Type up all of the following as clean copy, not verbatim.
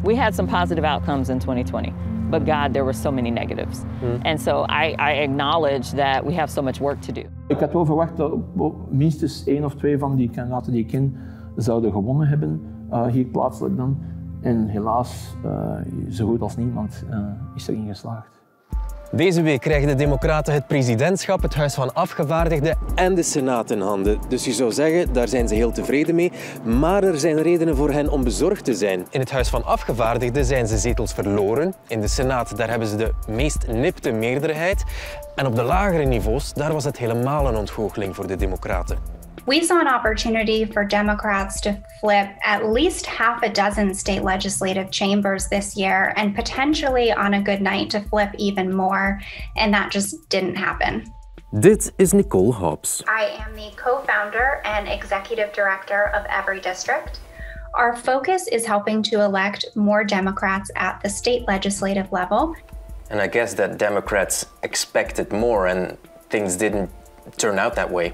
We had some positive outcomes in 2020, but God, there were so many negatives. And so I acknowledge that we have so much work to do. Ik had wel verwacht dat minstens 1 of 2 van die kandidaten die ik ken zouden gewonnen hebben, hier plaatselijk dan. En helaas, zo goed als niemand is erin geslaagd. Deze week krijgen de Democraten het presidentschap, het Huis van Afgevaardigden en de Senaat in handen. Dus je zou zeggen, daar zijn ze heel tevreden mee. Maar er zijn redenen voor hen om bezorgd te zijn. In het Huis van Afgevaardigden zijn ze zetels verloren. In de Senaat daar hebben ze de meest nipte meerderheid. En op de lagere niveaus daar was het helemaal een ontgoocheling voor de Democraten. We saw an opportunity for Democrats to flip at least half a dozen state legislative chambers this year and potentially on a good night to flip even more, and that just didn't happen. Dit is Nicole Hobbs. I am the co-founder and executive director of Every District. Our focus is helping to elect more Democrats at the state legislative level. And I guess that Democrats expected more and things didn't turn out that way.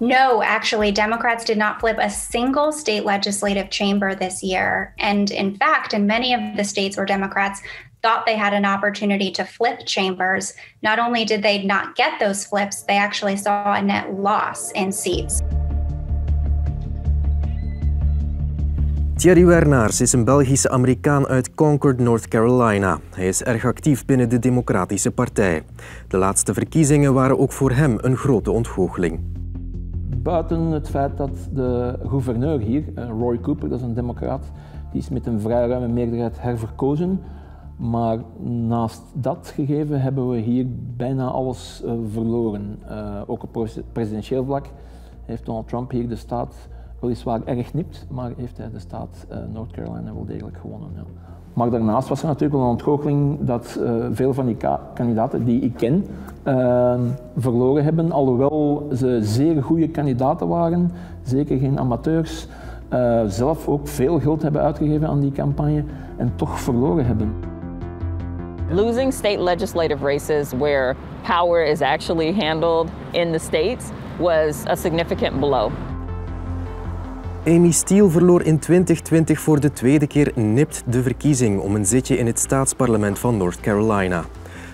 No, actually, Democrats did not flip a single state legislative chamber this year. And in fact, in many of the states where Democrats thought they had an opportunity to flip chambers, not only did they not get those flips, they actually saw a net loss in seats. Thierry Wernaars is een Belgische Amerikaan uit Concord, North Carolina. Hij is erg actief binnen de Democratische Partij. De laatste verkiezingen waren ook voor hem een grote ontgoocheling. Buiten het feit dat de gouverneur hier, Roy Cooper, dat is een democraat, die is met een vrij ruime meerderheid herverkozen. Maar naast dat gegeven hebben we hier bijna alles verloren. Ook op presidentieel vlak heeft Donald Trump hier de staat weliswaar erg nipt, maar heeft hij de staat North Carolina wel degelijk gewonnen. Ja. Maar daarnaast was er natuurlijk wel een ontgoocheling dat veel van die kandidaten die ik ken verloren hebben, alhoewel ze zeer goede kandidaten waren, zeker geen amateurs, zelf ook veel geld hebben uitgegeven aan die campagne en toch verloren hebben. Losing state legislative races where power is actually handled in the states was a significant blow. Amy Steele verloor in 2020 voor de tweede keer nipt de verkiezing om een zitje in het staatsparlement van North Carolina.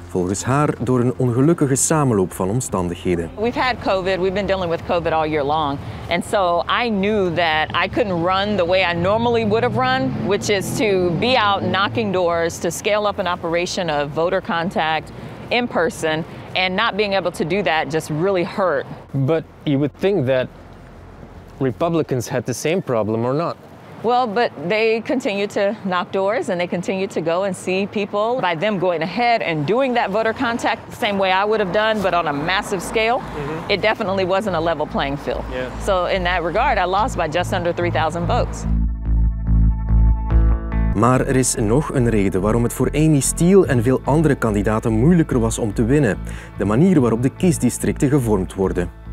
Volgens haar door een ongelukkige samenloop van omstandigheden. We've had COVID, we've been dealing with COVID all year long. And so I knew that I couldn't run the way I normally would have run, which is to be out knocking doors, to scale up an operation of voter contact in person, and not being able to do that just really hurt. But you would think that Republicans had the same problem or not? Well, but they continue to knock doors and they continue to go and see people. By them going ahead and doing that voter contact the same way I would have done, but on a massive scale, it definitely wasn't a level playing field. Yeah. So in that regard, I lost by just under 3,000 votes. Maar er is nog een reden waarom het voor Amy Steele en veel andere kandidaten moeilijker was om te winnen. De manier waarop de kiesdistricten gevormd worden.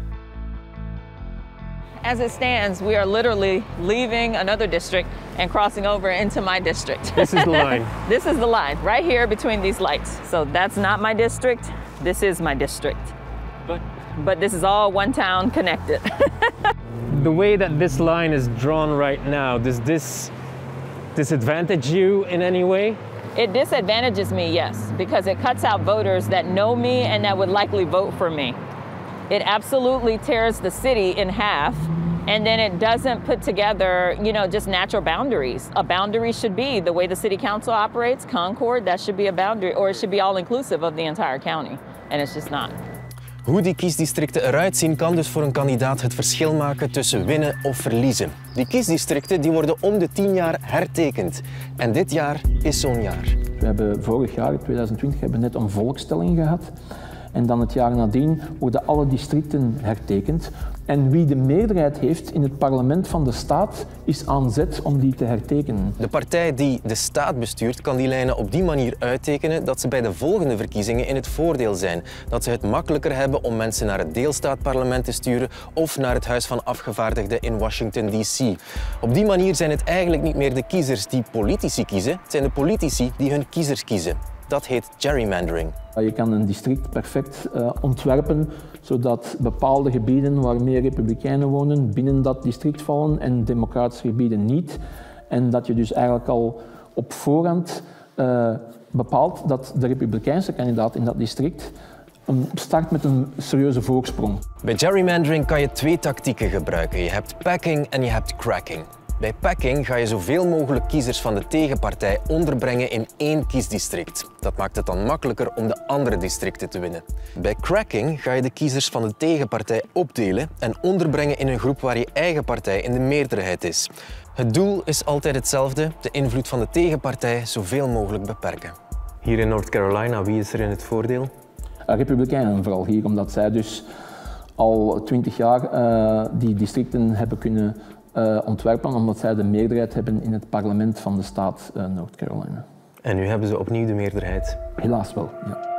As it stands, we are literally leaving another district and crossing over into my district. This is the line. This is the line, right here between these lights. So that's not my district, this is my district. But this is all one town connected. The way that this line is drawn right now, does this disadvantage you in any way? It disadvantages me, yes, because it cuts out voters that know me and that would likely vote for me. It absolutely tears the city in half, and then it doesn't put together, just natural boundaries. A boundary should be the way the city council operates, Concord, that should be a boundary, or it should be all-inclusive of the entire county, and it's just not. Hoe die kiesdistricten eruit zien kan dus voor een kandidaat het verschil maken tussen winnen of verliezen. Die kiesdistricten die worden om de 10 jaar hertekend. En dit jaar is zo'n jaar. We hebben vorig jaar, 2020, net een volkstelling gehad. En dan het jaar nadien worden alle districten hertekend. En wie de meerderheid heeft in het parlement van de staat is aan zet om die te hertekenen. De partij die de staat bestuurt kan die lijnen op die manier uittekenen dat ze bij de volgende verkiezingen in het voordeel zijn. Dat ze het makkelijker hebben om mensen naar het deelstaatparlement te sturen of naar het Huis van Afgevaardigden in Washington D.C. Op die manier zijn het eigenlijk niet meer de kiezers die politici kiezen, het zijn de politici die hun kiezers kiezen. Dat heet gerrymandering. Je kan een district perfect ontwerpen zodat bepaalde gebieden waar meer republikeinen wonen binnen dat district vallen en democratische gebieden niet. En dat je dus eigenlijk al op voorhand bepaalt dat de Republikeinse kandidaat in dat district start met een serieuze voorsprong. Bij gerrymandering kan je 2 tactieken gebruiken. Je hebt packing en je hebt cracking. Bij packing ga je zoveel mogelijk kiezers van de tegenpartij onderbrengen in 1 kiesdistrict. Dat maakt het dan makkelijker om de andere districten te winnen. Bij cracking ga je de kiezers van de tegenpartij opdelen en onderbrengen in een groep waar je eigen partij in de meerderheid is. Het doel is altijd hetzelfde: de invloed van de tegenpartij zoveel mogelijk beperken. Hier in North Carolina, wie is er in het voordeel? Republikeinen vooral hier, omdat zij dus al 20 jaar die districten hebben kunnen ontwerpen, omdat zij de meerderheid hebben in het parlement van de staat North Carolina. En nu hebben ze opnieuw de meerderheid? Helaas wel, ja.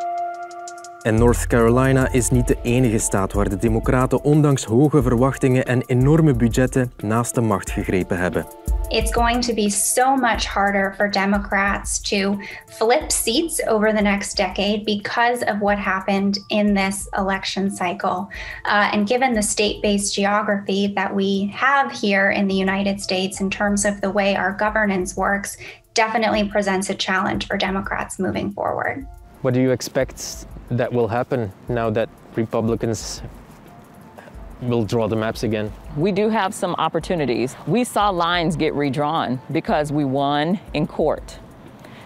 En North Carolina is niet de enige staat waar de Democraten ondanks hoge verwachtingen en enorme budgetten naast de macht gegrepen hebben. It's going to be so much harder for Democrats to flip seats over the next decade because of what happened in this election cycle. And given the state-based geography that we have here in the United States in terms of the way our governance works, definitely presents a challenge for Democrats moving forward. What do you expect that will happen now that Republicans will draw the maps again? We do have some opportunities. We saw lines get redrawn because we won in court.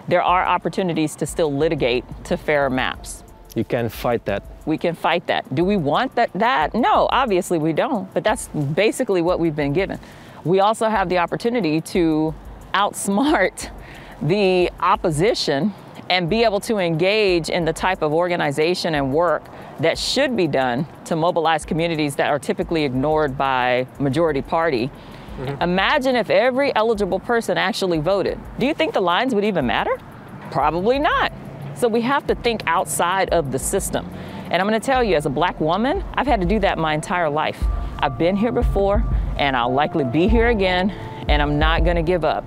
There are opportunities to still litigate to fairer maps. You can fight that. We can fight that. Do we want that? No, obviously we don't, but that's basically what we've been given. We also have the opportunity to outsmart the opposition and be able to engage in the type of organization and work that should be done to mobilize communities that are typically ignored by majority party. Imagine if every eligible person actually voted. Do you think the lines would even matter? Probably not. So we have to think outside of the system. And I'm going to tell you, as a Black woman, I've had to do that my entire life. I've been here before, and I'll likely be here again, and I'm not going to give up.